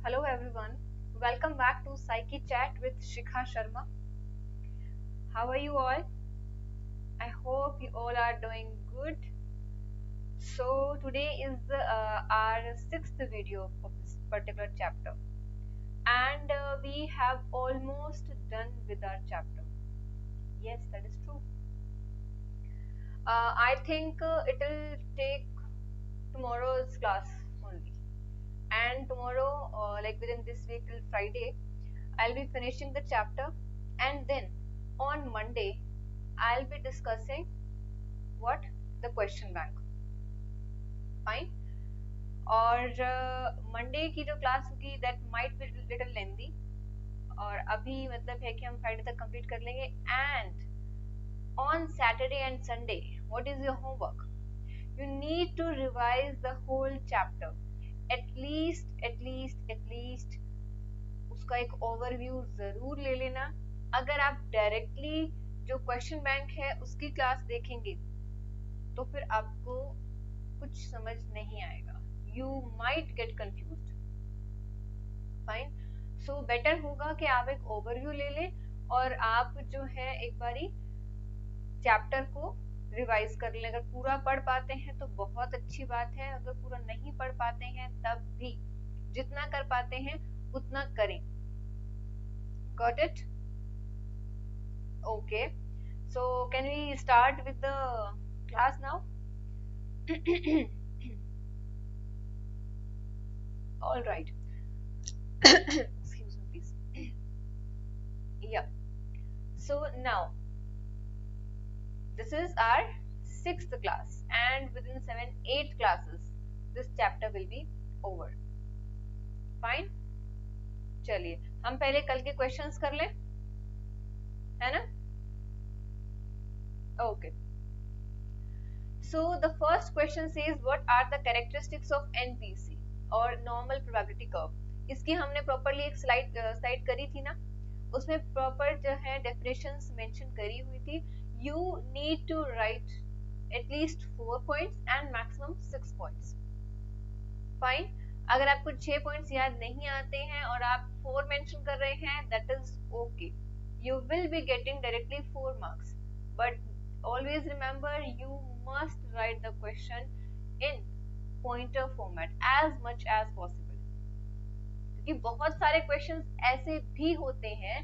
Hello everyone, welcome back to Psyche Chat with Shikha Sharma. How are you all? I hope you all are doing good. So today is our sixth video of this particular chapter, and we have almost done with our chapter. Yes, that is true. I think it will take tomorrow's class only, and tomorrow, like within this week till Friday, I'll be finishing the chapter, and then on Monday I'll be discussing what the question bank. Fine. और Monday की जो class होगी that might be little लेंदी, और अभी मतलब है कि हम फ्राइडे तक कंप्लीट कर लेंगे. And on Saturday and Sunday what is your homework? You need to revise the whole chapter, at least उसका एक ओवरव्यू जरूर ले लेना. अगर आप डायरेक्टली जो क्वेश्चन बैंक है उसकी क्लास देखेंगे तो फिर आपको कुछ समझ नहीं आएगा. You might get confused. Fine. So better होगा कि आप एक ओवरव्यू ले लें और आप जो है एक बारी चैप्टर को रिवाइज कर लें. अगर पूरा पढ़ पाते हैं तो बहुत अच्छी बात है, अगर पूरा नहीं पढ़ पाते हैं तब भी जितना कर पाते हैं उतना करें. Got it? Okay. So can we start with the class now? All right. Excuse me, please. Yeah. So now, this is our sixth class, and within 7-8 classes, this chapter will be over. Fine. चलिए हम पहले कल के questions कर लें, है ना? Okay. So the first question says, what are the characteristics of NPC और नॉर्मल प्रोबेबिलिटी कर्व? इसकी हमने प्रॉपरली एक स्लाइड करी थी ना, उसमें प्रॉपर जो है डेफिनेशंस मेंशन करी हुई थी. You need to write at least 4 points and maximum 6 points. Fine. अगर आपको 6 पॉइंट्स याद नहीं आते हैं और आप 4 मेंशन कर रहे हैं, that is okay. You will be getting directly 4 marks, but always remember you must write the question in pointer format as much as possible. क्योंकि बहुत सारे क्वेश्चंस ऐसे भी होते हैं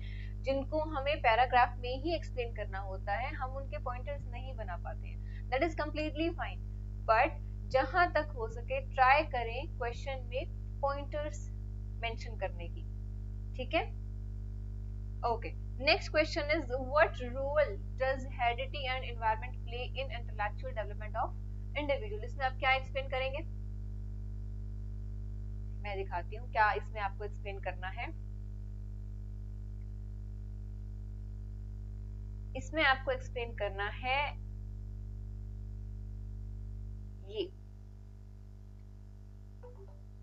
जिनको हमें पैराग्राफ में ही एक्सप्लेन करना होता है, हम उनके पॉइंटर्स नहीं बना पाते हैं. That is completely fine, but जहां तक हो सके ट्राई करें क्वेश्चन में पॉइंटर्स मेंशन करने की. ठीक है? Okay. Next question is, what role does heredity and environment play in intellectual development of individual? इसमें आप क्या एक्सप्लेन करेंगे? मैं दिखाती हूँ क्या इसमें आपको एक्सप्लेन करना है. इसमें आपको एक्सप्लेन करना है ये.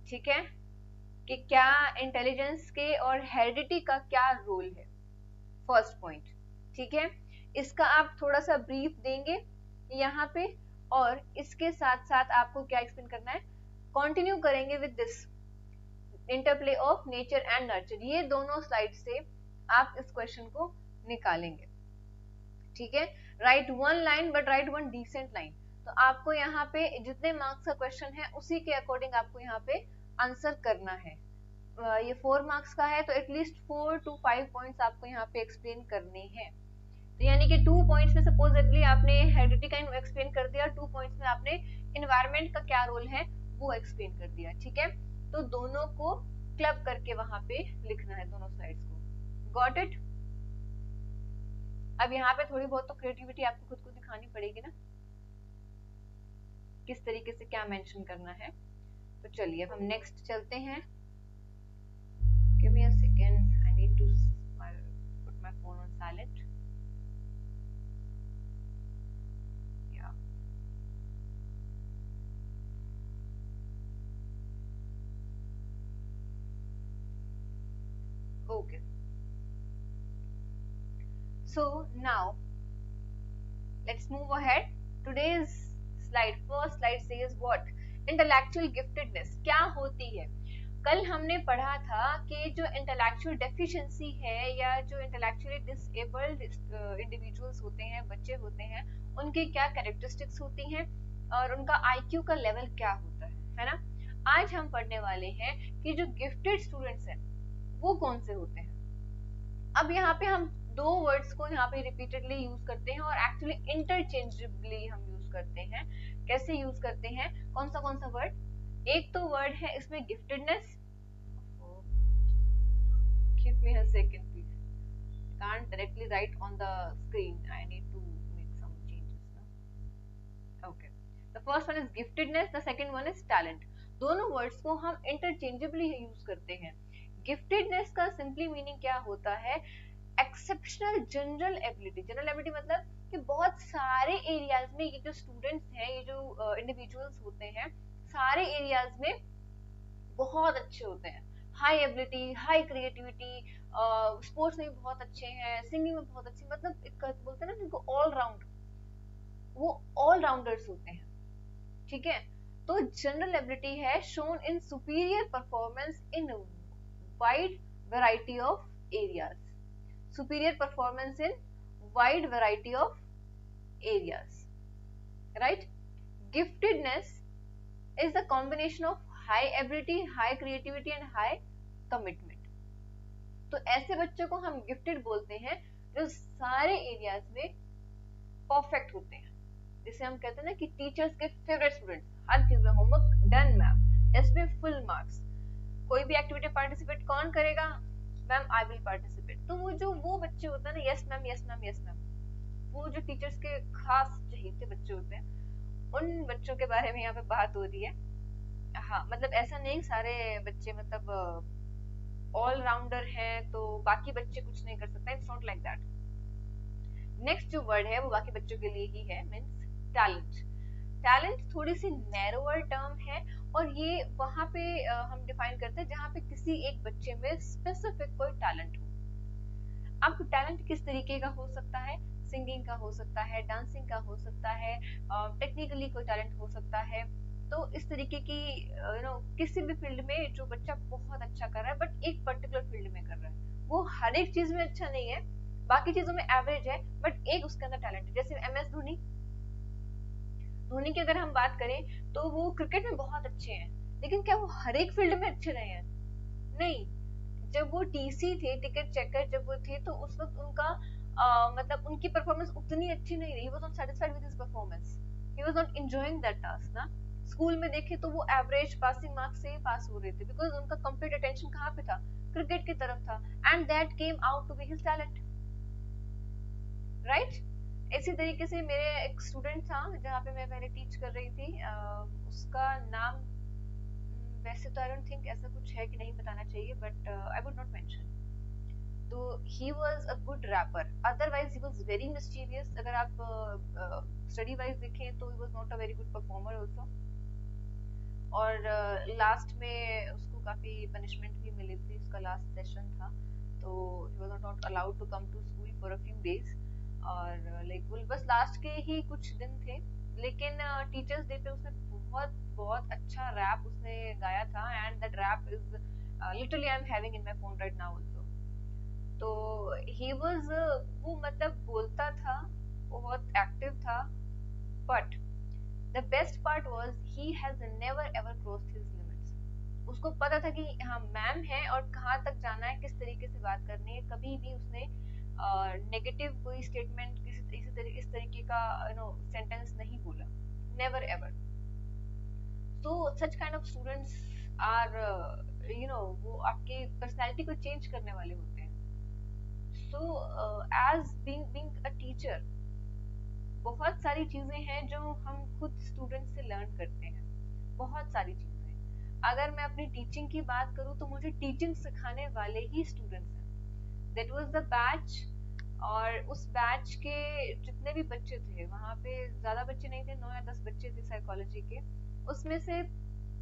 ठीक है, कि क्या इंटेलिजेंस के और हेरिडिटी का क्या रोल है. First point. ठीक है, इसका आप थोड़ा सा ब्रीफ देंगे यहाँ पे, और इसके साथ साथ आपको क्या एक्सप्लेन करना है, कंटिन्यू करेंगे with this interplay of nature and nurture. ये दोनों स्लाइड से आप इस क्वेश्चन को निकालेंगे. ठीक है, right 1 line, but right 1 decent line. तो आपको यहाँ पे जितने मार्क्स का क्वेश्चन है उसी के अकॉर्डिंग आपको यहाँ पे आंसर करना है. ये 4 मार्क्स का है तो एटलीस्ट 4 to 5 पॉइंट्स आपको यहाँ पे एक्सप्लेन करने हैं. तो यानी कि 2 पॉइंट्स में सपोजेटली आपने हेरिडिटी का एक्सप्लेन कर दिया, 2 पॉइंट्स में आपने एनवायरनमेंट का क्या रोल है वो एक्सप्लेन कर दिया. ठीक है, तो दोनों को क्लब करके वहां पे लिखना है, दोनों साइड्स को. Got it? अब यहाँ पे थोड़ी बहुत तो क्रिएटिविटी आपको खुद को दिखानी पड़ेगी ना, किस तरीके से क्या मेंशन करना है. तो चलिए अब हम नेक्स्ट चलते हैं. Give me a second. I need to put my phone on silent. Yeah. Okay. So now let's move ahead. Today's slide, first slide says what? Intellectual giftedness क्या होती है? कल हमने पढ़ा था कि जो इंटेलेक्चुअल डेफिशिएंसी है या जो इंटेलेक्चुअली डिसेबल्ड इंडिविजुअल्स होते हैं, बच्चे होते हैं, उनकी क्या कैरेक्टरिस्टिक्स होती हैं और उनका आईक्यू का लेवल क्या होता है ना। आज हम पढ़ने वाले हैं कि जो गिफ्टेड स्टूडेंट्स हैं वो कौन से होते हैं। अब यहाँ पे हम दो वर्ड्स को यहाँ पे रिपीटेडली यूज करते हैं और एक्चुअली इंटरचेंजेबली हम यूज करते हैं। कैसे यूज करते हैं, कौन सा वर्ड, एक तो वर्ड है इसमें giftedness. Give me a second please, can't directly write on the screen, I need to make some changes now. Okay, the first one is giftedness, the second one is talent. दोनों words को हम interchangeably use करते हैं। Giftedness का simply meaning क्या होता है, exceptional general ability. General ability मतलब कि बहुत सारे एरियाज में ये जो स्टूडेंट्स हैं, ये जो इंडिविजुअल्स होते हैं, सारे एरियाज में बहुत अच्छे होते हैं। High ability, high creativity, sports में भी बहुत अच्छे हैं, सिंगिंग में बहुत अच्छे, मतलब एक बोलते हैं ना जिनको ऑल राउंड, वो ऑल राउंडर्स होते हैं। ठीक है, तो जनरल एबिलिटी है shown in superior performance in wide variety of areas. superior performance in wide variety of areas, right? Giftedness is the combination of high ability, high creativity and high commitment. तो ऐसे बच्चों को हम gifted बोलते हैं जो सारे एरियाज में परफेक्ट होते हैं, जिसे हम कहते हैं ना कि टीचर्स के फेवरेट स्टूडेंट्स, हर चीज में होमवर्क डन मैम, टेस्ट में फुल मार्क्स, कोई भी एक्टिविटी पार्टिसिपेट कौन करेगा, मैम आई विल पार्टिसिपेट। तो वो बच्चे होते हैं ना, yes ma'am yes ma'am yes ma'am, वो जो टीचर्स के खास चहेते बच्चे होते हैं, उन बच्चों के बारे में यहाँ पे बात हो रही है। हाँ, मतलब ऐसा नहीं सारे बच्चे मतलब ऑल राउंडर हैं तो बाकी बच्चे कुछ नहीं कर सकते, it's not like that. Next जो वर्ड है वो बाकी बच्चों के लिए ही है, मीन्स टैलेंट। टैलेंट थोड़ी सी नैरोअर टर्म है और ये वहां पे हम डिफाइन करते हैं जहाँ पे किसी एक बच्चे में स्पेसिफिक कोई टैलेंट हो। अब टैलेंट किस तरीके का हो सकता है, सिंगिंग का हो सकता है, डांसिंग का हो सकता है, टेक्निकली कोई टैलेंट हो सकता है। तो इस तरीके की किसी भी फील्ड में जो बच्चा बहुत अच्छा कर रहा है बट एक पर्टिकुलर फील्ड में कर रहा है, वो हर एक चीज में अच्छा नहीं है, बाकी चीजों में एवरेज है, बट एक उसके अंदर टैलेंट है। जैसे एमएस धोनी, धोनी की अगर हम बात करें तो वो क्रिकेट में बहुत अच्छे हैं, लेकिन क्या वो हर एक फील्ड में अच्छे रहे हैं, नहीं। जब वो टीसी थे, टिकट चेकर जब वो थे, तो उस वक्त उनका मतलब उनकी परफॉर्मेंस उतनी अच्छी नहीं रही, ही was not satisfied with his performance, he was not enjoying that task ना। स्कूल में देखे तो वो एवरेज पासिंग मार्क्स से ही पास हो रहे थे, बिकॉज उनका कंप्लीट अटेंशन कहाँ पे था, क्रिकेट की तरफ था, and that came out to be his talent, right. इसी तरीके से मेरे एक स्टूडेंट था जहाँ पे मैं पहले टीच कर रही थी, उसका नाम वैसे तो आई डोंट थिंक ऐसा कुछ है कि नहीं बताना चाहिए, but I would not mention. तो he was a good rapper, otherwise he was very mischievous. अगर आप स्टडी वाइज देखें तो he was not a very good performer also, और लास्ट में उसको काफी पनिशमेंट भी मिली थी, उसका लास्ट सेशन था तो he was not allowed to come to school for a few days, और लाइक वो बस लास्ट के ही कुछ दिन थे। लेकिन टीचर्स डे पे उसने बहुत बहुत अच्छा रैप उसने गाया था, and that rap is literally I am having in my phone right now also. तो ही वाज वो मतलब बोलता था, बहुत एक्टिव था, but the best part was he has never ever crossed his limits. उसको पता था कि हाँ मैम है और कहाँ तक जाना है, किस तरीके से बात करनी है, कभी भी उसने नेगेटिव कोई स्टेटमेंट इस तरीके का सेंटेंस नहीं बोला, never ever. So such kind of students are वो आपके पर्सनालिटी को चेंज करने वाले होते हैं। So as being a teacher, बहुत सारी चीजें हैं जो हम खुद स्टूडेंट से लर्न करते हैं, बहुत सारी चीजें। अगर मैं अपनी टीचिंग की बात करूँ तो मुझे टीचिंग सिखाने वाले ही स्टूडेंट्स हैं। That was the batch, और उस बैच के जितने भी बच्चे थे, वहां पे ज्यादा बच्चे नहीं थे, 9 या 10 बच्चे थे साइकोलॉजी के, उसमें से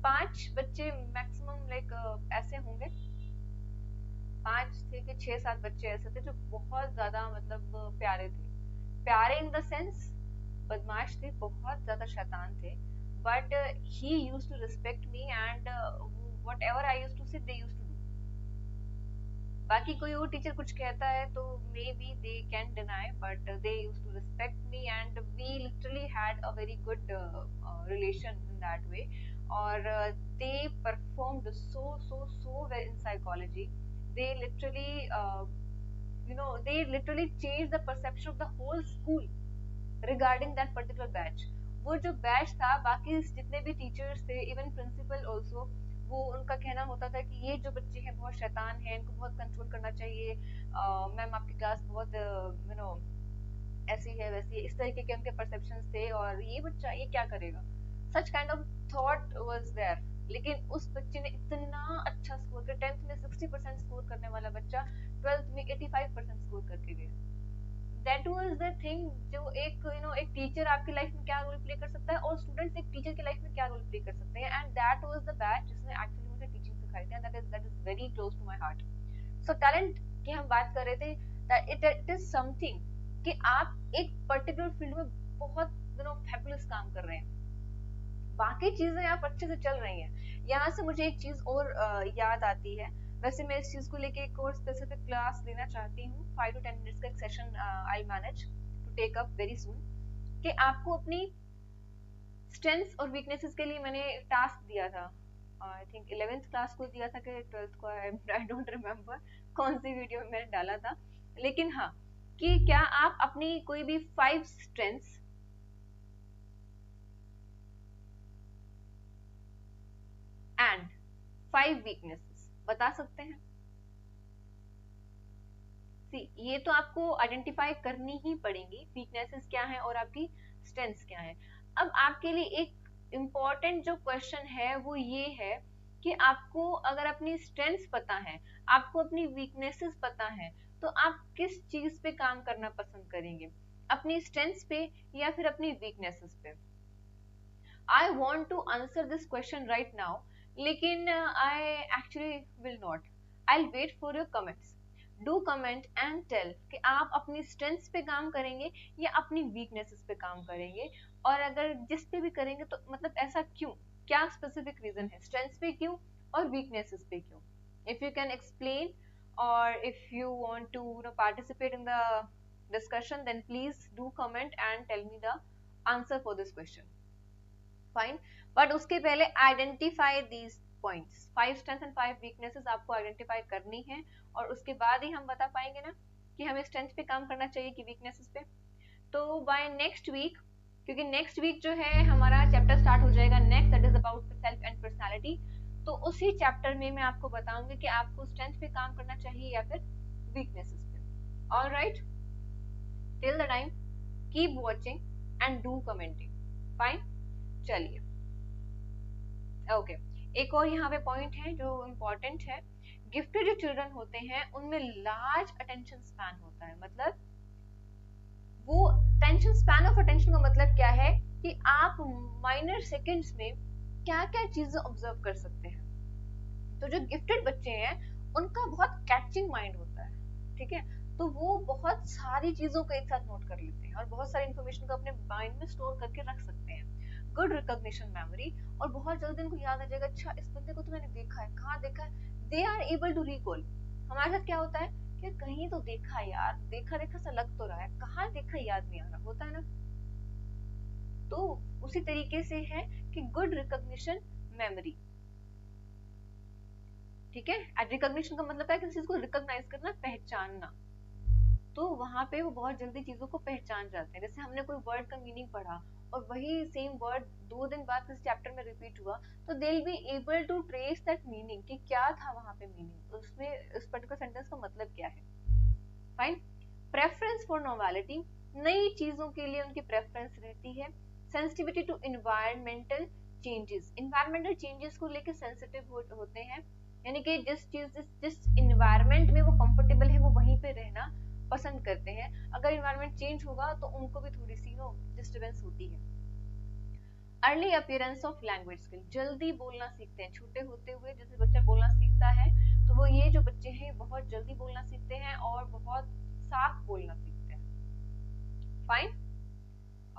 5 बच्चे मैक्सिमम लाइक ऐसे होंगे, 5 थे कि 6-7 बच्चे ऐसे थे जो बहुत ज्यादा मतलब प्यारे थे, प्यारे इन द सेंस बदमाश थे, बहुत ज्यादा शैतान थे, but he used to respect me, and whatever I used to say they used to do. बाकी कोई और टीचर कुछ कहता है तो maybe they can deny, but they used to respect me and we literally had a very good relation in that way. और they performed so well in psychology. They literally they literally changed the perception of the whole school regarding that particular batch. वो जो batch था, बाकी जितने भी teachers थे, even principal also, वो उनका कहना होता था कि ये जो बच्चे हैं बहुत शैतान हैं, इनको बहुत कंट्रोल करना चाहिए, मैम आपकी क्लास बहुत ऐसी है वैसी है, इस तरीके के उनके परसेप्शंस थे, और ये बच्चा ये क्या करेगा, such kind of thought was there. लेकिन उस बच्चे ने इतना अच्छा स्कोर किया, 10th में 60% स्कोर करने वाला बच्चा 12th में 85% स्कोर करके गया. दैट वाज द थिंग, जो एक एक टीचर आपकी लाइफ में क्या रोल प्ले कर सकता है और स्टूडेंट्स एक टीचर की लाइफ में क्या रोल प्ले कर सकते हैं. And that was the batch जिसने एक्चुअली मुझे टीचिंग सिखाई थी. That is very close to my heart. So talent की हम बात कर रहे थे, दैट इट इज समथिंग कि आप एक पर्टिकुलर फील्ड में बहुत फैबुलस काम कर रहे हैं, बाकी चीजें आप अच्छे से चल रही हैं. यहाँ से मुझे एक चीज और याद आती है. वैसे मैं इस चीज को लेके एक और स्पेसिफिक क्लास लेना चाहती हूँ. 5 to 10 मिनट्स का एक session I manage to take up very soon, कि आपको अपनी स्ट्रेंथ्स और वीकनेसेस के लिए मैंने टास्क दिया था. आई थिंक 11th क्लास को दिया था कि 12th को, आई डोंट रिमेम्बर कौन सी वीडियो में मैंने डाला था. लेकिन हाँ, कि क्या आप अपनी कोई भी 5 स्ट्रेंथ्स एंड 5 वीकनेसेस बता सकते हैं. सी, ये तो आपको आइडेंटिफाई करनी ही पड़ेंगी, वीकनेसेस क्या है और आपकी स्ट्रेंथ्स क्या है. अब आपके लिए एक इम्पॉर्टेंट जो क्वेश्चन है वो ये है कि आपको अगर अपनी स्ट्रेंथ्स पता है, आपको अपनी वीकनेसेस पता है, तो आप किस चीज पे काम करना पसंद करेंगे, अपनी स्ट्रेंथ्स पे या फिर अपनी वीकनेसेस पे. I want to answer this question right now, लेकिन I actually will not. I wait for your comments. Do comment and tell कि आप अपनी स्ट्रेंथ्स पे काम करेंगे या अपनी वीकनेसेस पे काम करेंगे, और अगर जिस पे भी करेंगे तो मतलब ऐसा क्यों, क्या स्पेसिफिक रीजन है, स्ट्रेंथ्स पे क्यों और वीकनेसेस पे क्यों. If you can explain or if you want to participate in the discussion, then please do comment and tell me the answer for this question. Fine, but उसके पहले identify these points, 5 strengths and 5 weaknesses आपको identify करनी है, और उसके बाद ही हम बता पाएंगे ना कि हमें strength पे काम करना चाहिए कि weaknesses पे. तो by next week, क्योंकि next week जो है हमारा chapter start हो जाएगा next, that is about self and personality. तो उसी चैप्टर में मैं आपको बताऊंगी कि आपको स्ट्रेंथ पे काम करना चाहिए या फिर वीकनेसेस पे. Alright, till the time keep watching and do commenting. Fine, चलिए. ओके, एक और यहाँ पे पॉइंट है जो इम्पोर्टेंट है. गिफ्टेड जो चिल्ड्रन होते हैं उनमें लार्ज अटेंशन स्पैन होता है. मतलब वो अटेंशन स्पैन ऑफ अटेंशन का मतलब क्या है कि आप माइनर सेकंड्स में क्या क्या चीजें ऑब्जर्व कर सकते हैं. तो जो गिफ्टेड बच्चे हैं उनका बहुत कैचिंग माइंड होता है, ठीक है, तो वो बहुत सारी चीजों को एक साथ नोट कर लेते हैं और बहुत सारी इंफॉर्मेशन को अपने माइंड में स्टोर करके रख सकते हैं. गुड रिकॉग्निशन मेमोरी, और बहुत जल्दी उनको याद आ जाएगा, अच्छा इस बंदे को तो मैंने देखा है, कहाँ देखा है. They are able to recall. हमारे साथ क्या होता है कि कहीं तो देखा है यार, देखा देखा सा लग तो रहा है, कहाँ देखा याद नहीं आ रहा, होता है ना. तो उसी तरीके से है कि गुड रिकॉग्निशन मेमोरी, ठीक है. रिकॉग्निशन का मतलब है किसी चीज को रिकॉग्नाइज करना, पहचानना. तो वहां पे वो बहुत जल्दी चीजों को पहचान जाते हैं. जैसे हमने कोई वर्ड का मीनिंग पढ़ा और वही सेम वर्ड 2 दिन बाद किसी चैप्टर में रिपीट हुआ, तो they will be able to trace that meaning कि क्या था वहां पे मीनिंग, उसमें उस पर्टिकुलर सेंटेंस का मतलब क्या है. फाइन. प्रेफरेंस फॉर नोवेलिटी, नई चीजों के लिए उनकी प्रेफरेंस रहती है. Sensitivity to environmental changes, environmental changes को लेकर सेंसिटिव होते हैं, यानी कि जिस एनवायरमेंट में वो कंफर्टेबल है वो वहीं पे रहना पसंद करते हैं. अगर एनवायरमेंट चेंज होगा तो उनको भी थोड़ी सी डिस्टर्बेंस होती है. Early appearance of language skill, जल्दी बोलना सीखते हैं. छोटे होते हुए जैसे बच्चा बोलना सीखता है, तो वो ये जो बच्चे हैं बहुत जल्दी बोलना सीखते हैं और बहुत साफ बोलना सीखते हैं. Fine,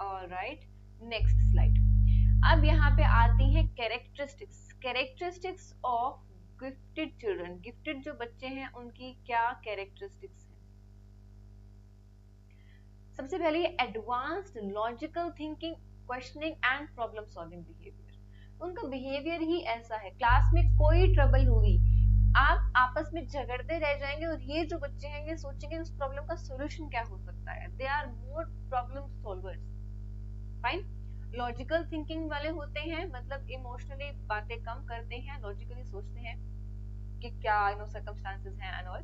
alright, next slide. अब यहाँ पे आती है characteristics of gifted children. Gifted जो बच्चे हैं उनकी क्या कैरेक्टरिस्टिक्स हैं? सबसे पहले advanced logical thinking, questioning and problem solving behaviour. उनका बिहेवियर ही ऐसा है, क्लास में कोई ट्रबल हुई, आप आपस में झगड़ते रह जाएंगे और ये जो बच्चे हैं ये सोचेंगे उस प्रॉब्लम का सॉल्यूशन क्या हो सकता है। They are more problem solvers. Fine. Logical thinking वाले होते हैं, मतलब इमोशनली बातें कम करते हैं, लॉजिकली सोचते हैं कि क्या सर्कमस्टांसेस हैं एंड ऑल।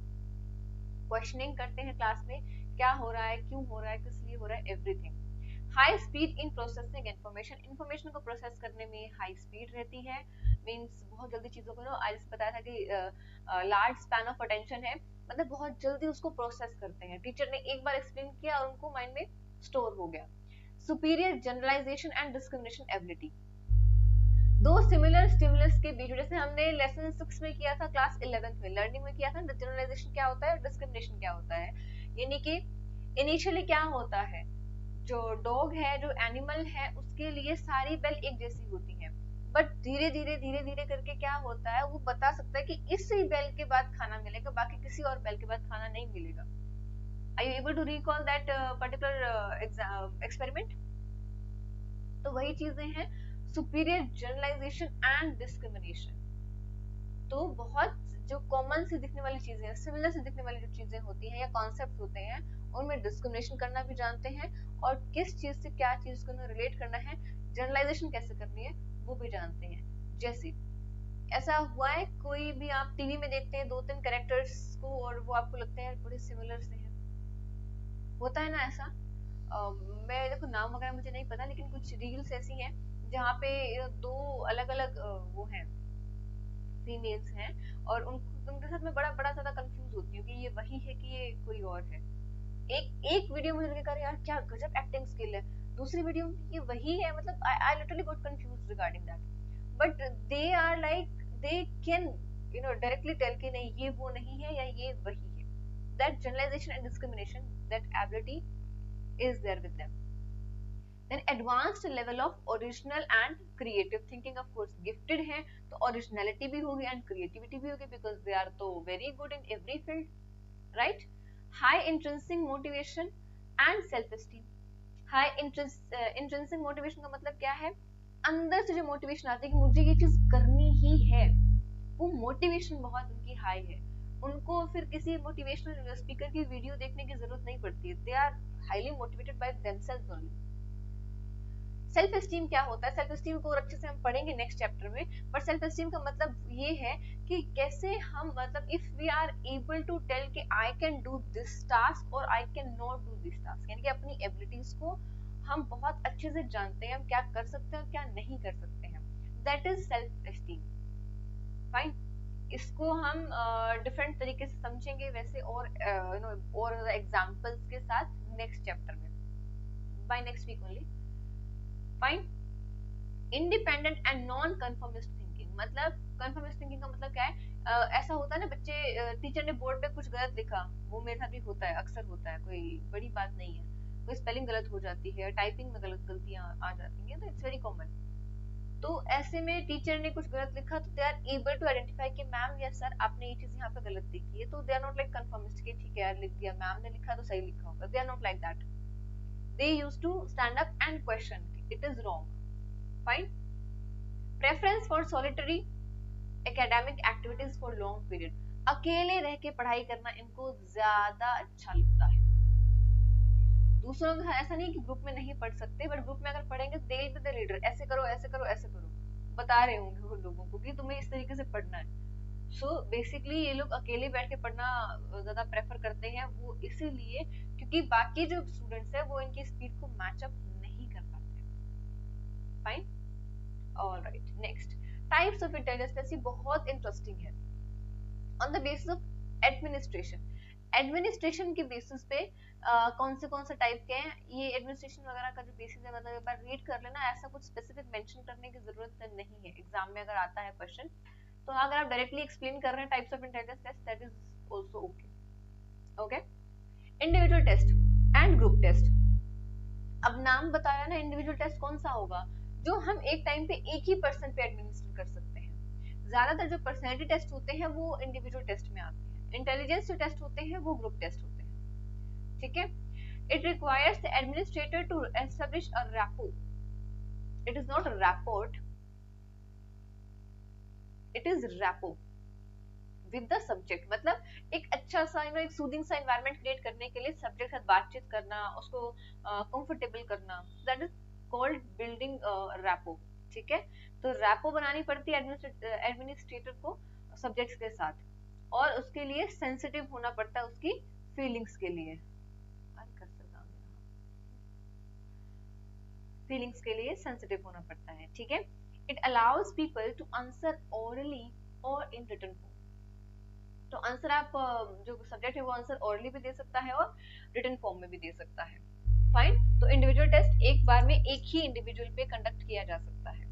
क्वेश्चनिंग करते हैं क्लास में, क्या हो रहा है, क्यों हो रहा है, किस लिए हो रहा है, everything. High speed in processing information को प्रोसेस करने में हाई स्पीड रहती है, मींस बहुत जल्दी चीजों को आज बताया था कि लार्ज स्पैन ऑफ अटेंशन है, मतलब बहुत जल्दी उसको प्रोसेस करते हैं। टीचर ने एक बार एक्सप्लेन किया और उनको माइंड में स्टोर हो गया। Superior generalisation and discrimination ability. दो सिमिलर स्टिमुलस के बीच, जैसे हमने लेसन 6 में किया था, क्लास 11th में लर्निंग में किया था, जनरलाइजेशन क्या होता है, डिस्क्रिमिनेशन क्या होता है। यानी कि इनिशियली क्या होता है, जो डॉग है, जो एनिमल है, उसके लिए सारी बेल एक जैसी होती है, बट धीरे धीरे करके क्या होता है, वो बता सकता है कि इसी बेल के बाद खाना मिलेगा, बाकी किसी और बेल के बाद खाना नहीं मिलेगा। Are you able to recall that particular experiment? तो वही चीजें हैं, सुपीरियर जनरलाइजेशन एंड डिस्क्रिमिनेशन। तो बहुत जो कॉमन से दिखने वाली चीजें, सिमिलर से दिखने वाली जो चीजें होती हैं या कॉन्सेप्ट होते हैं, उनमें डिस्क्रिमिनेशन करना भी जानते हैं, और किस चीज से क्या चीज को रिलेट करना है, जनरलाइजेशन कैसे करनी है, वो भी जानते हैं। जैसे ऐसा हुआ है, कोई भी आप टीवी में देखते हैं 2-3 कैरेक्टर्स को और वो आपको लगते हैं बड़े सिमिलर से हैं, होता है ना ऐसा। मैं देखो नाम वगैरह मुझे नहीं पता, लेकिन कुछ रील्स ऐसी हैं जहाँ पे दो अलग अलग वो हैं, फीमेल्स हैं, और उनके साथ मैं बड़ा बड़ा ज्यादा कंफ्यूज होती हूँ कि ये वही है कि ये कोई और है। एक एक वीडियो मुझे लगा यार क्या गजब एक्टिंग स्किल है, दूसरी वीडियो में ये वही है, मतलब I literally got confused regarding that, but they are like, they can directly tell कि नहीं ये वो नहीं है या ये वही है। That generalisation and discrimination, that ability is there with them. Then advanced level of original and creative thinking, of course gifted हैं तो originality भी होगी and creativity भी होगी, because they are तो very good in every field, right? High intrinsic motivation and self esteem. High intrinsic motivation का मतलब क्या है, अंदर से जो मोटिवेशन आती है कि मुझे ये चीज करनी ही है, वो मोटिवेशन बहुत उनकी हाई है, उनको फिर किसी मोटिवेशनल स्पीकर की वीडियो देखने की जरूरत नहीं पड़ती है, they are highly motivated by themselves only. Self esteem क्या होता है, सेल्फ एस्टीम को अच्छे से हम पढ़ेंगे नेक्स्ट चैप्टर में, पर सेल्फ एस्टीम का मतलब ये है कि कैसे हम, मतलब if we are able to tell कि I can do this task और I can not do this task, यानी कि अपनी एबिलिटीज को हम बहुत अच्छे से जानते हैं, हम क्या कर सकते हैं और क्या नहीं कर सकते हैं, that is self esteem. Fine. इसको हम डिफरेंट तरीके से समझेंगे वैसे, और और एग्जांपल्स के साथ नेक्स्ट चैप्टर में, by next week only. Fine. Independent and non conformist thinking, मतलब कंफर्मिस्ट थिंकिंग का मतलब क्या है, ऐसा होता है ना, बच्चे टीचर ने बोर्ड पे कुछ गलत लिखा, वो मेरे साथ भी होता है, अक्सर होता है, कोई बड़ी बात नहीं है, कोई स्पेलिंग गलत हो जाती है, टाइपिंग में गलत गलतियां आ जाती हैं, तो इट्स वेरी कॉमन। तो ऐसे में टीचर ने कुछ गलत लिखा तो they are able to identify कि मैम या सर आपने ये चीज यहाँ पे गलत लिखी है, तो they are not like conformist कि ठीक है यार लिख दिया, मैम ने लिखा तो सही लिखा होगा, they are not like that, they used to stand up and question it is wrong. Fine. Preference for solitary academic activities for long period, अकेले रह के पढ़ाई करना इनको ज्यादा अच्छा लगता है। दूसरों का ऐसा नहीं कि ग्रुप में नहीं पढ़ सकते, बट ग्रुप में अगर पढ़ेंगे दे विल बी द लीडर, ऐसे करो ऐसे करो ऐसे करो, बता रहे होंगे वो लोगों को कि तुम्हें इस तरीके से पढ़ना है। सो बेसिकली ये लोग अकेले बैठ के पढ़ना ज्यादा प्रेफर करते हैं, वो इसीलिए क्योंकि बाकी जो स्टूडेंट्स है वो इनकी स्पीड को मैच अप नहीं कर पाते। Fine. Alright, next types of intelligence, ये बहुत इंटरेस्टिंग है। On the basis of administration, administration के बेसिस पे कौन से टाइप के हैं, ये एडमिनिस्ट्रेशन वगैरह का जो बेसिस है, मतलब एक बार रीड कर लेना, ऐसा कुछ स्पेसिफिक मेंशन करने की जरूरत नहीं है, एग्जाम में अगर आता है क्वेश्चन तो अगर आप डायरेक्टली एक्सप्लेन कर रहे हैं types of intelligence test, that is also okay. Okay. Individual test and group test, अब नाम बताया ना, इंडिविजुअल टेस्ट कौन सा होगा, जो हम एक टाइम पे एक ही पर्सन पे एडमिनिस्टर कर सकते हैं। ज्यादातर जो पर्सनैलिटी टेस्ट होते हैं वो इंडिविजुअल टेस्ट में आते हैं, इंटेलिजेंस जो टेस्ट होते हैं वो ग्रुप टेस्ट होते हैं, ठीक है। It requires the administrator to establish a rapport, it is not rapport, it is rapport with the subject. मतलब एक अच्छा सा एक सूदिंग सा एनवायरनमेंट क्रिएट करने के लिए सब्जेक्ट के साथ बातचीत करना, उसको कंफर्टेबल करना, that is called building rapport, ठीक है। तो रैपो बनानी पड़ती है एडमिनिस्ट्रेटर को सब्जेक्ट्स के साथ, और उसके लिए सेंसिटिव होना पड़ता है उसकी फीलिंग्स के लिए, फीलिंग्स के लिए सेंसिटिव होना पड़ता है, ठीक है। It allows people to answer orally और इन रिटन फॉर्म। तो आंसर आप जो सब्जेक्ट है वो आंसर ओरली भी दे सकता है और रिटन फॉर्म में भी दे सकता है, फाइन। तो इंडिविजुअल टेस्ट एक बार में एक ही इंडिविजुअल पे कंडक्ट किया जा सकता है।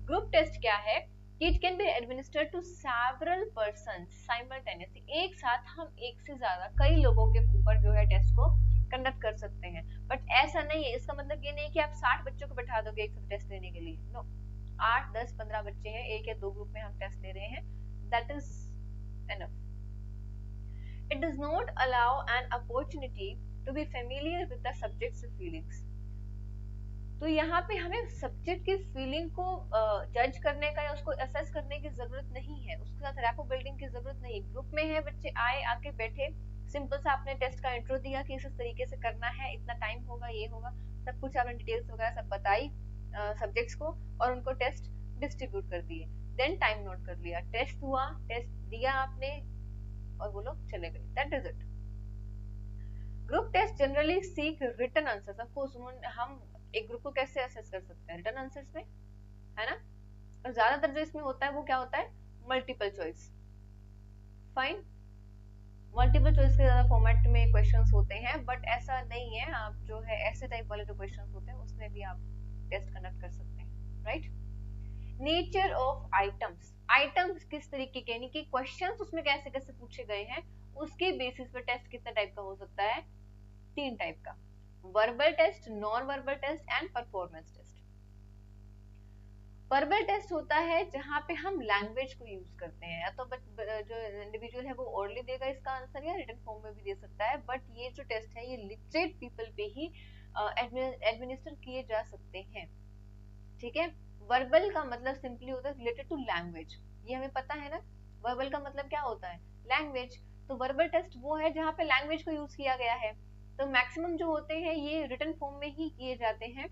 ग्रुप टेस्ट क्या है कि it can be administered to several persons simultaneously, एक साथ हम एक से ज्यादा कई लोगों के ऊपर जो है टेस्ट को कंडक्ट कर सकते हैं। बट ऐसा नहीं है, इसका मतलब ये नहीं कि आप 60 बच्चों को बैठा दोगे एक साथ टेस्ट लेने के लिए, नो। 8, 10, 15 बच्चे हैं, एक या दो ग्रुप में हम टेस्ट ले रहे हैं, that is enough. It does not allow an opportunity to be familiar with the subject's feelings. तो यहाँ पे हमें सब्जेक्ट की फीलिंग को जज करने का या उसको असेस करने की जरूरत नहीं है, उसके साथ रैपो बिल्डिंग की जरूरत नहीं। ग्रुप में है, बच्चे आए, आके बैठे, सिंपल सा आपने टेस्ट का इंट्रो दिया कि इस तरीके से करना है, इतना टाइम होगा, ये होगा, सब कुछ आपने डिटेल्स वगैरह सब बताई सब्जेक्ट्स को, और उनको टेस्ट डिस्ट्रीब्यूट कर दिए, देन टाइम नोट कर लिया, टेस्ट हुआ, टेस्ट दिया आपने, और वो लोग चले गए, that is it. Group test generally seek written answers. Of course हम एक ग्रुप को कैसे असेस कर सकते हैं, रिटन आंसर्स में, है ना। और ज्यादातर जो इसमें होता है वो क्या होता है, multiple choice, fine. Multiple choice के ज्यादा फॉर्मेट में क्वेश्चंस होते हैं, बट ऐसा नहीं है, आप जो है ऐसे टाइप वाले जो क्वेश्चंस होते हैं उसमें भी आप टेस्ट कंडक्ट कर सकते हैं, right. Nature of items, items किस तरीके के, यानी कि क्वेश्चंस उसमें कैसे कैसे पूछे गए हैं, उसके बेसिस पे टेस्ट कितने टाइप का हो सकता है, 3 टाइप का, verbal test, non verbal test and performance test. Verbal test होता है जहां पे हम लैंग्वेज को यूज करते हैं, या तो जो इंडिविजुअल है वो ओरली देगा इसका आंसर या रिटन फॉर्म में भी दे सकता है, बट ये जो टेस्ट है ये लिटरेट पीपल पे ही एडमिनिस्टर किए जा सकते हैं, ठीक है। वर्बल का मतलब सिंपली होता है रिलेटेड टू लैंग्वेज, ये हमें पता है ना, वर्बल का मतलब क्या होता है, लैंग्वेज। तो वर्बल टेस्ट वो है जहाँ पे लैंग्वेज को यूज किया गया है। तो मैक्सिमम जो होते हैं ये रिटन फॉर्म में ही किए जाते हैं,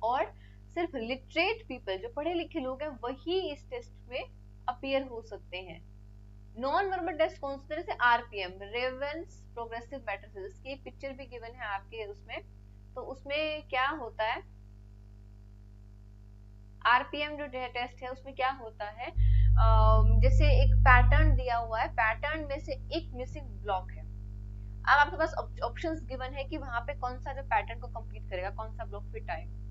और सिर्फ लिटरेट पीपल जो पढ़े लिखे लोग हैं वही इस टेस्ट में अपीयर हो सकते हैं। नॉन वर्बल टेस्ट कौन सी तरह से, आरपीएम, रेवेंस प्रोग्रेसिव मैट्रिसेस की पिक्चर भी गिवन है आपके उसमें। तो उसमें क्या होता है, आरपीएम जो टेस्ट है उसमें क्या होता है, जैसे एक पैटर्न दिया हुआ है, पैटर्न में से एक मिसिंग ब्लॉक है, अब आपके पास ऑप्शंस गिवन है कि वहां पे कौन सा जो पैटर्न को कंप्लीट करेगा, कौन सा ब्लॉक फिट आएगा।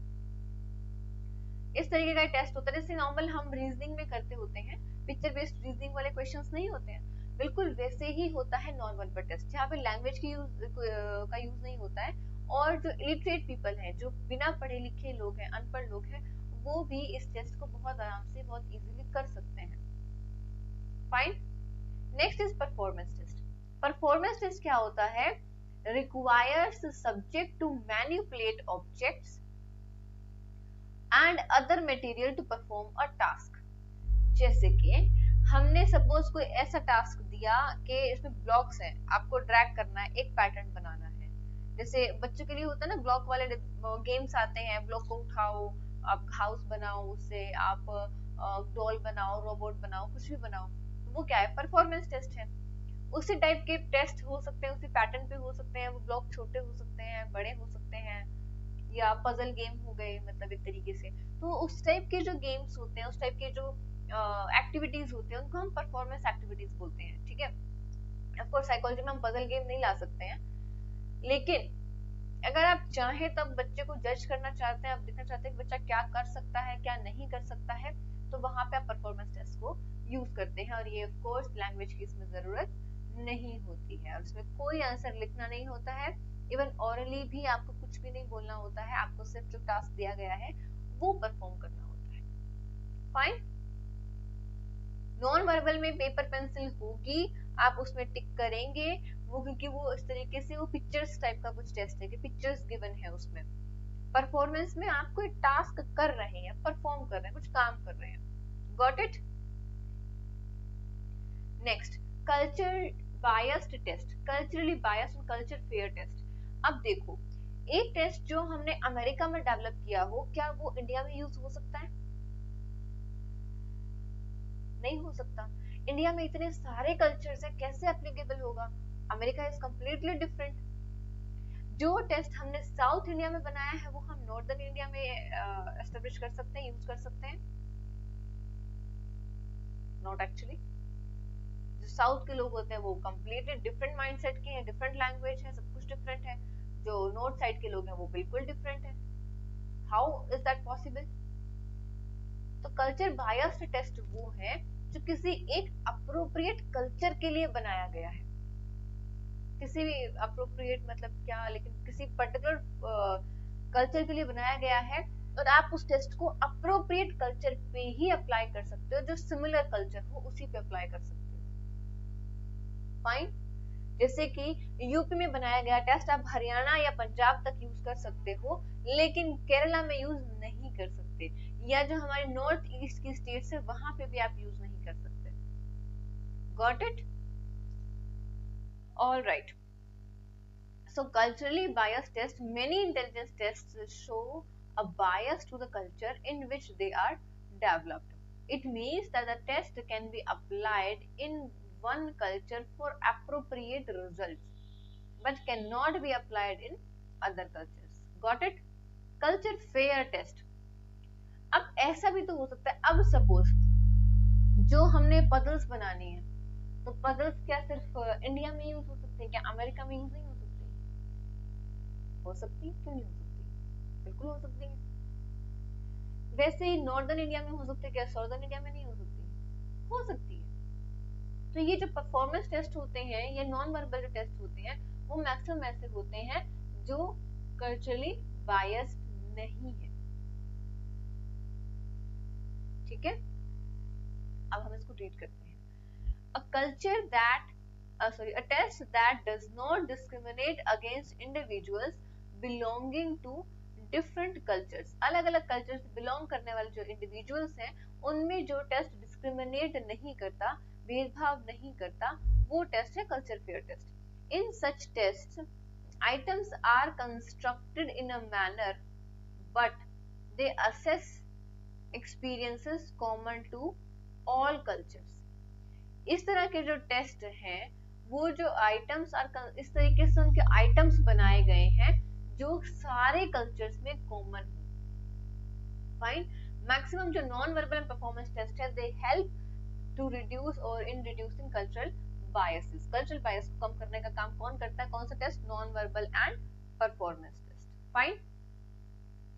इस तरीके का टेस्ट होता है जैसे नॉर्मल हम रीजनिंग में करते होते हैं, पिक्चर बेस्ड रीजनिंग वाले क्वेश्चंस नहीं होते हैं, बिल्कुल वैसे ही होता है नॉन वर्बल टेस्ट, जहाँ पे लैंग्वेज की का यूज नहीं होता है, और जो इलिटरेट पीपल हैं, जो बिना पढ़े लिखे लोग हैं, अनपढ़ लोग हैं, वो भी इस टेस्ट को बहुत आराम से बहुत इजीली कर सकते हैं, fine. Next is performance test. Performance test क्या होता है, requires subject to manipulate objects and other material to perform a task. जैसे कि हमने सपोज कोई ऐसा टास्क दिया कि इसमें ब्लॉक्स हैं, आपको ड्रैग करना है, एक पैटर्न बनाना है, जैसे बच्चों के लिए होता है ना ब्लॉक वाले गेम्स आते हैं, ब्लॉक को उठाओ, आप हाउस बनाओ, उससे आप डॉल बनाओ, रोबोट बनाओ, कुछ भी बनाओ, तो वो क्या है, परफॉर्मेंस टेस्ट है। उसी टाइप के टेस्ट हो सकते हैं, उसी पैटर्न पे हो सकते हैं, वो ब्लॉक छोटे हो सकते हैं, बड़े हो सकते हैं, या पजल गेम हो गए, मतलब एक तरीके से। तो उस टाइप के जो गेम्स होते हैं, उस टाइप के जो एक्टिविटीज होते हैं, उनको हम परफॉर्मेंस एक्टिविटीज बोलते हैं, ठीक है। ऑफ कोर्स साइकोलॉजी में हम पजल गेम नहीं ला सकते हैं, लेकिन अगर आप चाहें तब बच्चे को जज करना चाहते हैं, आप देखना चाहते हैं कि बच्चा क्या कर सकता है, क्या नहीं कर सकता है, तो वहां पे आप परफॉर्मेंस टेस्ट को यूज करते हैं, और ये ऑफ कोर्स लैंग्वेज की इसमें जरूरत नहीं होती है, और इसमें कोई आंसर लिखना नहीं होता है, इवन ऑरली भी आपको कुछ भी नहीं बोलना होता है, आपको सिर्फ जो टास्क दिया गया है वो परफॉर्म करना होता है। फाइन। नॉन वर्बल में पेपर पेंसिल होगी, आप उसमें टिक करेंगे वो, क्योंकि वो इस तरीके से वो पिक्चर्स टाइप का कुछ टेस्ट है कि पिक्चर्स गिवन है उसमें। परफॉर्मेंस में आप कोई टास्क कर रहे हैं, परफॉर्म कर रहे हैं, कुछ काम कर रहे हैं। Got it? Next, culture biased test, culturally biased और कल्चर फेयर टेस्ट। अब देखो, एक टेस्ट जो हमने अमेरिका में डेवलप किया हो, क्या वो इंडिया में यूज हो सकता है? नहीं हो सकता। इंडिया में इतने सारे कल्चर्स हैं, कैसे एप्लीकेबल होगा? America is completely different. जो टेस्ट हमने साउथ इंडिया में बनाया है वो हम नॉर्दर्न इंडिया में एस्टेब्लिश कर सकते हैं, यूज कर सकते हैं? Not actually. जो साउथ के लोग होते हैं वो कंप्लीटली डिफरेंट माइंडसेट के हैं, डिफरेंट लैंग्वेज है, सब कुछ डिफरेंट है। जो नॉर्थ साइड के लोग हैं वो बिल्कुल डिफरेंट है। How is that possible? तो कल्चर बायस्ड टेस्ट वो है जो किसी एक अप्रोप्रिएट कल्चर के लिए बनाया गया है। किसी भी अप्रोप्रिएट मतलब क्या, लेकिन किसी पर्टिकुलर कल्चर के लिए बनाया गया है, और आप उस टेस्ट को अप्रोप्रिएट कल्चर पे ही अप्लाई कर सकते हो, जो सिमिलर कल्चर हो उसी पे अप्लाई कर सकते हो। फाइन। जैसे कि यूपी में बनाया गया टेस्ट आप हरियाणा या पंजाब तक यूज कर सकते हो, लेकिन केरला में यूज नहीं कर सकते, या जो हमारे नॉर्थ ईस्ट की स्टेट्स है वहां पे भी आप यूज नहीं कर सकते। Got it? All right. So culturally biased tests, many intelligence tests show a bias to the culture in which they are developed. It means that the test can be applied in one culture for appropriate results, but cannot be applied in other cultures. Got it? Culture fair test. अब ऐसा भी तो हो सकता है, अब suppose जो हमने पजल्स बनानी है, तो पजल्स क्या सिर्फ इंडिया में यूज हो सकते हैं, क्या अमेरिका में यूज नहीं हो सकते? हो सकती है, क्यों नहीं हो सकती? बिल्कुल हो सकती है। वैसे ही नॉर्दर्न इंडिया में हो सकती है, क्या साउदर्न इंडिया में नहीं हो सकती? हो सकती है। तो ये जो परफॉर्मेंस टेस्ट होते हैं या नॉन वर्बल जो टेस्ट होते हैं, वो मैक्सिमम ऐसे होते हैं जो कल्चरली बायस्ड नहीं है। ठीक है, अब हम इसको रीड करते हैं। A culture that a test that does not discriminate against individuals belonging to different cultures, अलग अलग कल्चर से बिलोंग करने वाले जो इंडिविजुअल्स हैं, उनमें जो टेस्ट डिस्क्रिमिनेट नहीं करता, भेदभाव नहीं करता, वो टेस्ट है culture fair test. In such test items are constructed in a manner but they assess experiences common to all cultures। इस तरह के जो टेस्ट हैं, वो जो आइटम्स और इस तरीके से उनके आइटम्स बनाए गए हैं जो सारे कल्चर्स में कॉमन हो। फाइन। मैक्सिमम जो non verbal and performance test है, दे हेल्प टू रिड्यूस और in reducing cultural biases. Cultural bias को कम करने का काम कौन करता है? कौन सा test? Non verbal and performance test. Fine.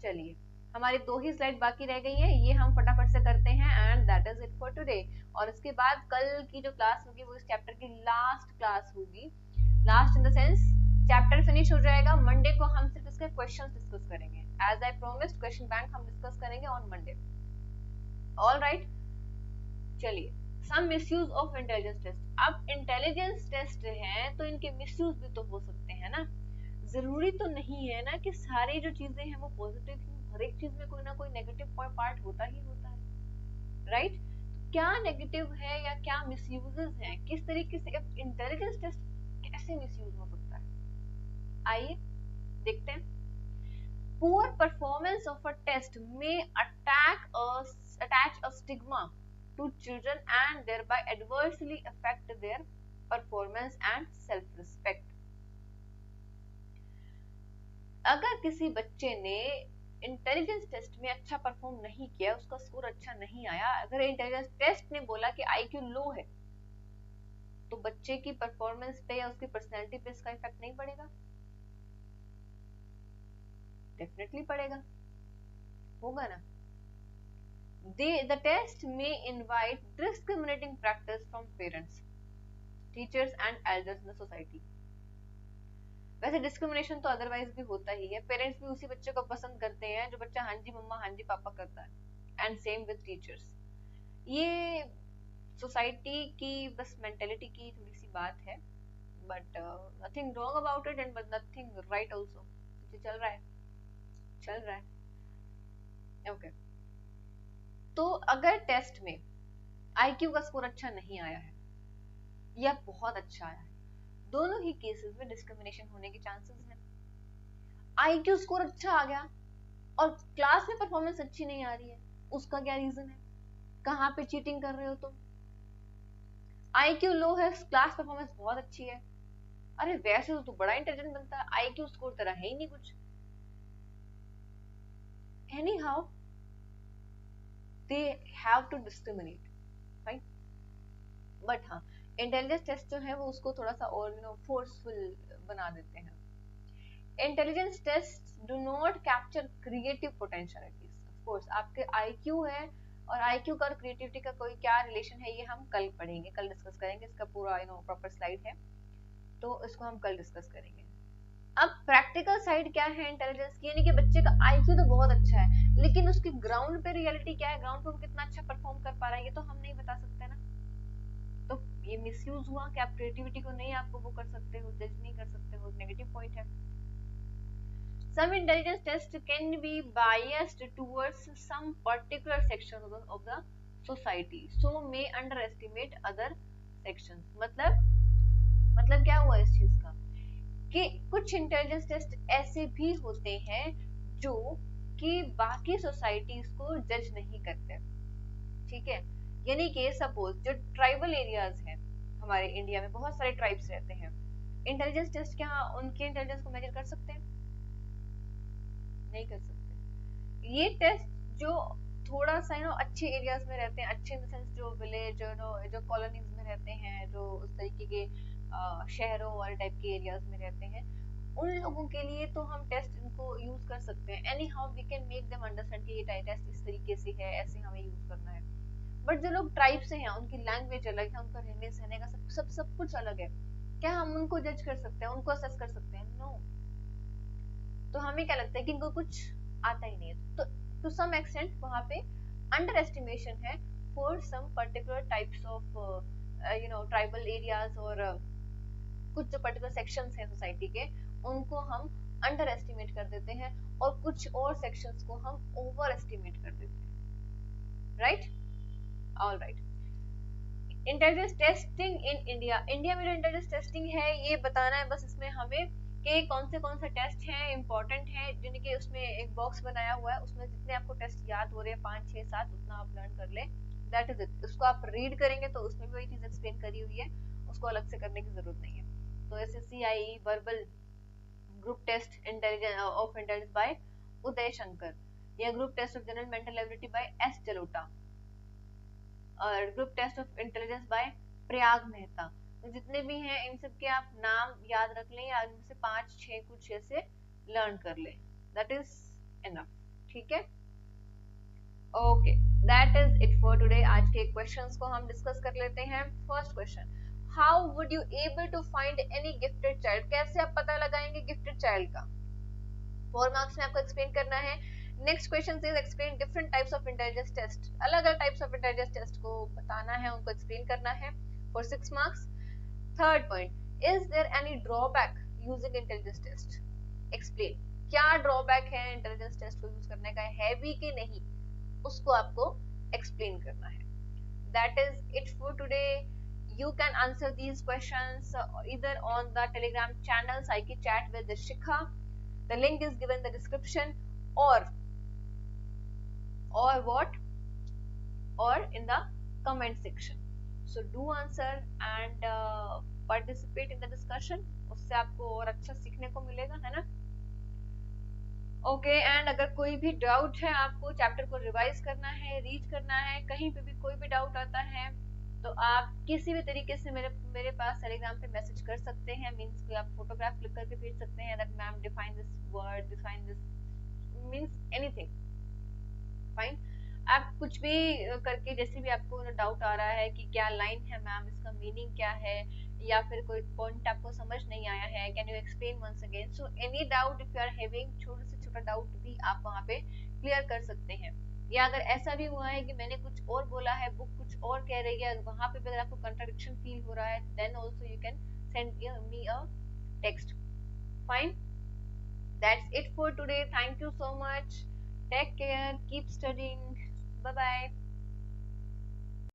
चलिए, हमारी 2 ही स्लाइड बाकी रह गई है, ये हम फटाफट से करते हैं and that is it for today. और इसके बाद कल की जो क्लास होगी वो इस चैप्टर की लास्ट क्लास होगी। Last in the sense chapter finish हो जाएगा। मंडे को हम सिर्फ इसके क्वेश्चंस डिस्कस करेंगे। As I promised, question bank हम डिस्कस करेंगे ऑन मंडे। All right. चलिए, some misuse of intelligence test. अब इंटेलिजेंस टेस्ट है तो इनके मिसयूज भी तो हो सकते हैं ना। जरूरी तो नहीं है ना कि सारी जो चीजें हैं वो पॉजिटिव ही, हर एक चीज में कोई ना कोई नेगेटिव पार्ट होता ही होता है, राइट? क्या नेगेटिव है या क्या मिसयूजेस हैं, किस तरीके से इंटेलिजेंस टेस्ट कैसे मिसयूज हो सकता है, आइए देखते हैं। Poor performance of a test में attach a stigma to children and thereby adversely affect their performance and self respect। अगर किसी बच्चे ने इंटेलिजेंस टेस्ट में अच्छा परफॉर्म नहीं किया, उसका स्कोर अच्छा नहीं आया, अगर इंटेलिजेंस टेस्ट ने बोला कि आईक्यू लो है, तो बच्चे की परफॉर्मेंस पे या उसकी पर्सनैलिटी पे इसका इफेक्ट नहीं पड़ेगा? डेफिनेटली पड़ेगा, होगा ना। The test may invite discriminating practice from parents, teachers and elders in the society। वैसे डिस्क्रिमिनेशन तो अदरवाइज भी होता ही है, पेरेंट्स भी उसी बच्चे को पसंद करते हैं जो बच्चा हाँ जी मम्मा हाँ जी पापा करता है, एंड सेम विद टीचर्स। ये सोसाइटी की बस मेंटेलिटी की थोड़ी सी बात है, but nothing wrong about it and but nothing right also. चल रहा है, चल रहा है। ओके, तो अगर टेस्ट में आईक्यू का स्कोर अच्छा नहीं आया है या बहुत अच्छा आया है, दोनों ही केसेस में डिस्क्रिमिनेशन होने के चांसेस हैं। आईक्यू स्कोर अच्छा आ गया और क्लास में परफॉर्मेंस अच्छी नहीं आ रही है, उसका क्या रीजन है? कहाँ पे चीटिंग कर रहे हो तुम? आईक्यू लो है, क्लास परफॉर्मेंस बहुत अच्छी है, अरे वैसे तो तू बड़ा इंटेलिजेंट बनता है, आईक्यू स्कोर तेरा है ही नहीं कुछ। Anyhow they have to discriminate, right? But हाँ, इंटेलिजेंस टेस्ट जो है वो उसको थोड़ा सा और फोर्सफुल बना देते हैं। Intelligence test do not capture creative potentialities. Of course आपके आईक्यू है और आईक्यू का और क्रिएटिविटी का कोई क्या रिलेशन है, ये हम कल पढ़ेंगे, कल डिस्कस करेंगे, इसका पूरा प्रॉपर स्लाइड है, तो इसको हम कल डिस्कस करेंगे। अब प्रैक्टिकल साइड क्या है इंटेलिजेंस की, यानी कि बच्चे का आईक्यू तो बहुत अच्छा है लेकिन उसकी ग्राउंड पे रियलिटी क्या है, ग्राउंड पे वो कितना अच्छा परफॉर्म कर पा रहा है, ये तो हम नहीं बता सकते ना। तो ये मिसयूज हुआ कि आप क्रिएटिविटी को नहीं आपको वो कर सकते हो, जज नहीं कर सकते हो, नेगेटिव पॉइंट है। Some intelligence tests can be biased towards some particular section of the society, so may underestimate other sections। मतलब क्या हुआ इस चीज का कि कुछ इंटेलिजेंस टेस्ट ऐसे भी होते हैं जो कि बाकी सोसाइटीज को जज नहीं करते, ठीक है? यानी कि सपोज जो ट्राइबल एरियाज हैं, हमारे इंडिया में बहुत सारे ट्राइब्स रहते हैं, इंटेलिजेंस टेस्ट क्या उनके इंटेलिजेंस को मेजर कर सकते हैं? नहीं कर सकते। ये टेस्ट जो थोड़ा सा अच्छे एरियाज में रहते हैं, अच्छे इन द सेंस जो विलेज जो कॉलोनीज में रहते हैं, जो उस तरीके के शहरों वाले टाइप के एरियाज में रहते हैं, उन लोगों के लिए तो हम टेस्ट इनको यूज कर सकते हैं। Anyhow we can make them understand कि ये टेस्ट इस तरीके से है, ऐसे हमें यूज करना है। बट जो लोग ट्राइब से हैं, उनकी लैंग्वेज अलग है, उनका रहने सहने का सब सब सब कुछ अलग है, क्या हम उनको जज कर सकते हैं, उनको असेस कर सकते हैं? नो। तो हमें क्या लगता है कि इनको कुछ आता ही नहीं है, तो टू सम एक्सटेंट वहां पे अंडर एस्टिमेशन है for some particular types of tribal areas, और कुछ जो पर्टिकुलर सेक्शंस हैं सोसाइटी के, उनको हम अंडर एस्टिमेट कर देते हैं और कुछ और सेक्शंस को हम ओवर एस्टिमेट कर देते हैं, right? All right. Intelligence testing in India, India में जो इंटेलिजेंस टेस्टिंग है ये बताना है बस इसमें हमें कि कौन से टेस्ट हैं इंपॉर्टेंट हैं, जिन्हें कि उसमें एक बॉक्स बनाया हुआ है, उसमें जितने आपको टेस्ट याद हो रहे हैं 5 6 7 उतना आप लर्न कर ले, दैट इज इट। उसको आप रीड करेंगे तो उसमें भी वही चीज एक्सप्लेन करी हुई है, उसको अलग से करने की जरूरत नहीं है। तो SSCIE verbal group test intelligence of intelligence by Uday Shankar, या group test of general mental ability by S Jalota, और group test of intelligence by Prayag Mehta. तो जितने भी हैं इन सब के आप नाम याद रख लें, या इनमें से 5 6 कुछ ऐसे लर्न कर लें, दैट इज इनफ, ठीक है? Okay, that is it for today. आज के क्वेश्चंस को हम डिस्कस कर लेते हैं। First question, how would you able to find any gifted child, कैसे आप पता लगाएंगे गिफ्टेड चाइल्ड का? 4 मार्क्स में आपको एक्सप्लेन करना है। Next question is explain different types of intelligence test, अलग अलग टाइप्स ऑफ इंटेलिजेंस टेस्ट को बताना है, उनको एक्सप्लेन करना है for 6 marks. Third point, is there any drawback using intelligence test, explain क्या ड्रॉबैक है इंटेलिजेंस टेस्ट को यूज करने का, है भी कि नहीं, उसको आपको एक्सप्लेन करना है। That is it for today. You can answer these questions either on the Telegram channel Psyche Chat with Shikha. The link is given in the description, or what? Or in the comment section. So do answer and participate in the discussion. उससे आपको और अच्छा सीखने को मिलेगा, है ना? Okay, and अगर कोई भी डाउट है, आपको चैप्टर को रिवाइज करना है, रीड करना है, कहीं पे भी कोई भी डाउट आता है, तो आप किसी भी तरीके से मेरे पास टेलीग्राम पे मैसेज कर सकते हैं। मींस कि आप फोटोग्राफ क्लिक करके भेज सकते हैं that ma'am define this word, define this, means anything, fine. आप कुछ भी करके, जैसे भी आपको डाउट आ रहा है कि क्या लाइन है मैम, इसका मीनिंग क्या है, या फिर कोई पॉइंट आपको समझ नहीं आया है, can you explain once again. So any doubt if you are having, छोटा से छोटा डाउट भी आप वहाँ पे क्लियर कर सकते हैं। या अगर ऐसा भी हुआ है कि मैंने कुछ और बोला है, बुक कुछ और कह रही है, वहां पे अगर आपको कंट्राडिक्शन फील हो रहा है, then also you can send me a text. Fine, that's it for today. Thank you so much. Take care, keep studying. Bye bye.